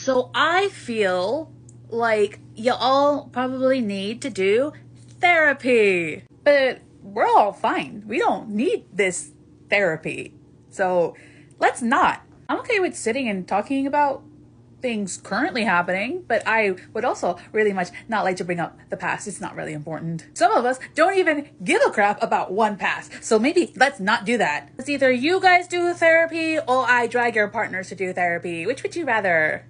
So I feel like you all probably need to do therapy. But we're all fine. We don't need this therapy. So let's not. I'm okay with sitting and talking about things currently happening, but I would also really much not like to bring up the past. It's not really important. Some of us don't even give a crap about one past, so maybe let's not do that. It's either you guys do therapy or I drag your partners to do therapy. Which would you rather?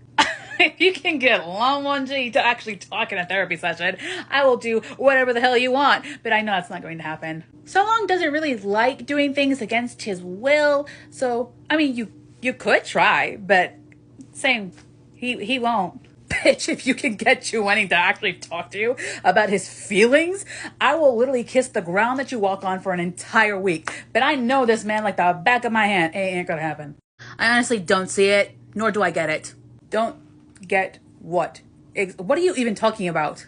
If you can get Long 1G to actually talk in a therapy session, I will do whatever the hell you want, but I know that's not going to happen. So Long doesn't really like doing things against his will, so, I mean, you could try, but same. He won't. Bitch, if you can get you wanting to actually talk to you about his feelings, I will literally kiss the ground that you walk on for an entire week. But I know this man like the back of my hand. It ain't gonna happen. I honestly don't see it, nor do I get it. Don't get what? What are you even talking about?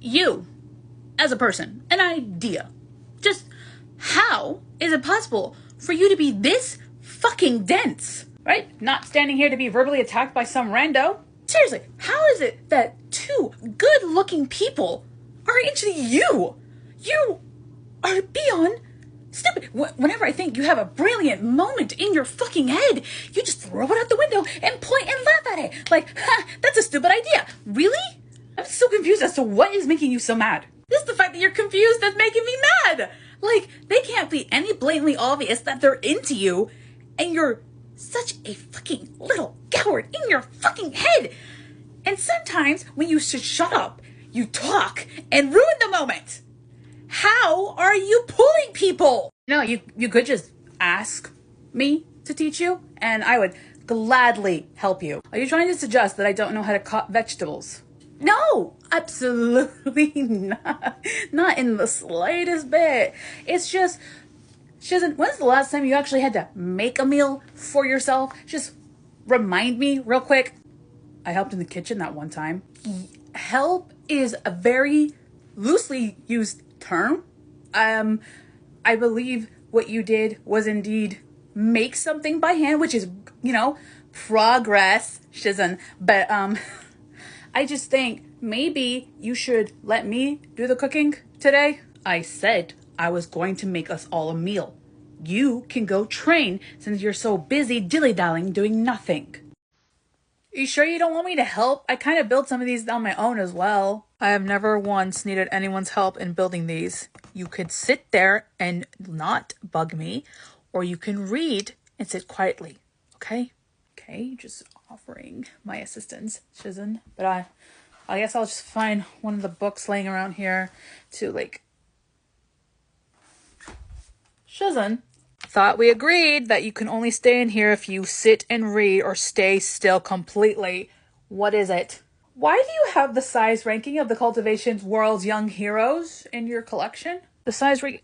You, as a person, an idea. Just how is it possible for you to be this fucking dense? Right? Not standing here to be verbally attacked by some rando. Seriously, how is it that two good-looking people are into you? You are beyond stupid. Whenever I think you have a brilliant moment in your fucking head, you just throw it out the window and point and laugh at it. Like, ha, that's a stupid idea. Really? I'm so confused as to what is making you so mad. This is the fact that you're confused that's making me mad. Like, they can't be any blatantly obvious that they're into you, and you're such a fucking little coward in your fucking head. And sometimes when you should shut up, you talk and ruin the moment. How are you pulling people? No, you could just ask me to teach you and I would gladly help you. Are you trying to suggest that I don't know how to cut vegetables? No, absolutely not. Not in the slightest bit. It's just, when's the last time you actually had to make a meal for yourself? Just remind me real quick. I helped in the kitchen that one time. Help is a very loosely used term. I believe what you did was indeed make something by hand, which is, progress, shizen. But I just think maybe you should let me do the cooking today. I said I was going to make us all a meal. You can go train since you're so busy dilly-dallying doing nothing. Are you sure you don't want me to help? I kind of built some of these on my own as well. I have never once needed anyone's help in building these. You could sit there and not bug me, or you can read and sit quietly, okay? Okay, just offering my assistance, Shizen. But I guess I'll just find one of the books laying around here to Shizen. Thought we agreed that you can only stay in here if you sit and read or stay still completely. What is it? Why do you have the size ranking of the Cultivation's World's Young Heroes in your collection? The size ranking...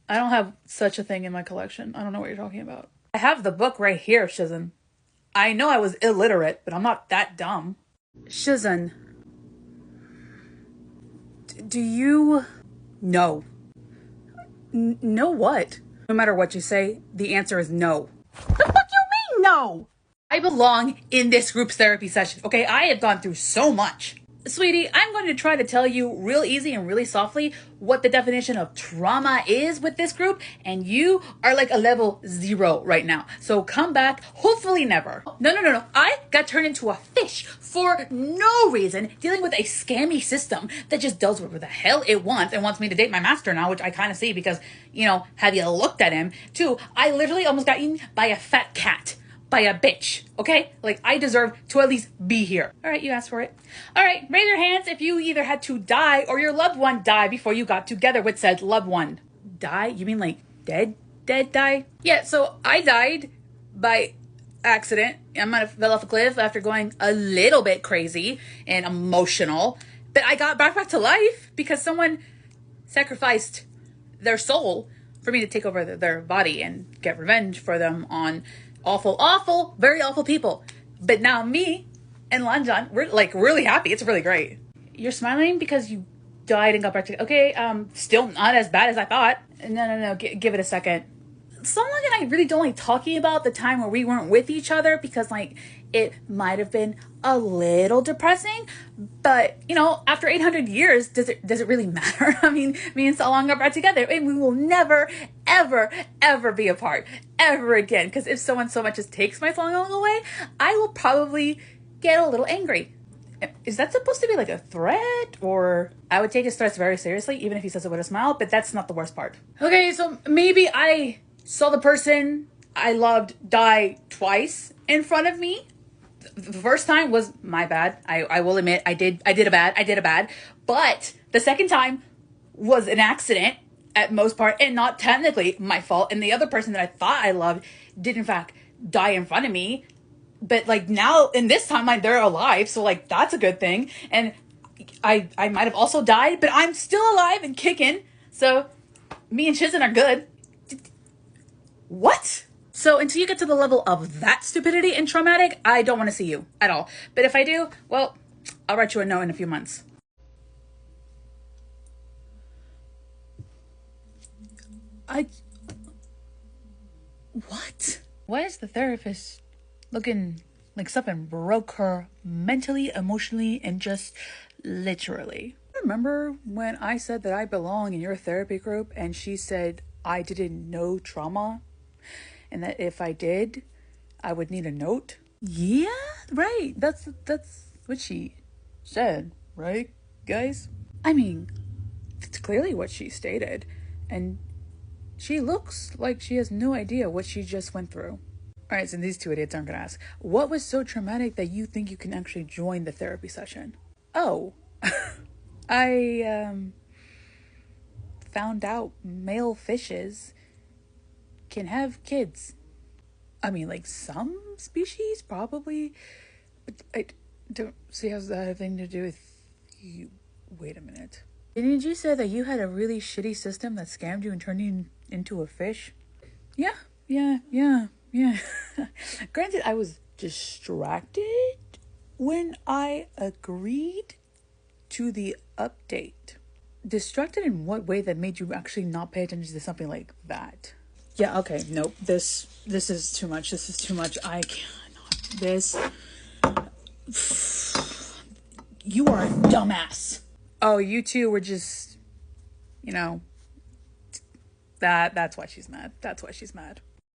I don't have such a thing in my collection. I don't know what you're talking about. I have the book right here, Shizen. I know I was illiterate, but I'm not that dumb. Shizen. Do you... No. No what? No matter what you say, the answer is no. The fuck you mean no? I belong in this group's therapy session, okay? I have gone through so much. Sweetie, I'm going to try to tell you real easy and really softly what the definition of trauma is with this group, and you are like a level 0 right now. So come back, hopefully never. No. I got turned into a fish for no reason, dealing with a scammy system that just does whatever the hell it wants and wants me to date my master now, which I kind of see because, have you looked at him? 2, I literally almost got eaten by a fat cat. By a bitch, okay? Like, I deserve to at least be here. All right, you asked for it. All right, raise your hands if you either had to die or your loved one die before you got together with said loved one. Die? You mean like dead die? Yeah, so I died by accident. I fell off a cliff after going a little bit crazy and emotional. But I got back to life because someone sacrificed their soul for me to take over their body and get revenge for them on awful, very awful people. But now me and Lanjan, we're like really happy. It's really great. You're smiling because you died and got back together. Okay, still not as bad as I thought. No. Give it a second. someone and I really don't like talking about the time where we weren't with each other because like it might have been a little depressing, but you know, after 800 years, does it really matter? I mean, me and Salong are back together and we will never, ever, ever be apart ever again. Because if someone so much as takes my Salong away, I will probably get a little angry. Is that supposed to be like a threat? Or I would take his threats very seriously, even if he says it with a smile, but that's not the worst part. Okay, so maybe I saw the person I loved die twice in front of me. The first time was my bad. I will admit I did a bad. But the second time was an accident at most part and not technically my fault. And the other person that I thought I loved did in fact die in front of me. But like now in this timeline they're alive, so like that's a good thing. And I might have also died, but I'm still alive and kicking. So me and Shizen are good. What? So until you get to the level of that stupidity and traumatic, I don't want to see you at all. But if I do, well, I'll write you a note in a few months. What? Why is the therapist looking like something broke her mentally, emotionally, and just literally? Remember when I said that I belong in your therapy group and she said I didn't know trauma? And that if I did, I would need a note? Yeah, right. That's what she said, right, guys? I mean, it's clearly what she stated. And she looks like she has no idea what she just went through. All right, so these two idiots aren't going to ask, what was so traumatic that you think you can actually join the therapy session? Oh, I found out male fishes can have kids. I mean, like some species probably, but I don't see how that has anything to do with you. Wait a minute. Didn't you say that you had a really shitty system that scammed you and turned you into a fish? Yeah. Granted, I was distracted when I agreed to the update. Distracted in what way that made you actually not pay attention to something like that? Yeah, okay, nope. This is too much. This is too much. I cannot. This. You are a dumbass. Oh, you two were just, you know, that's why she's mad. That's why she's mad.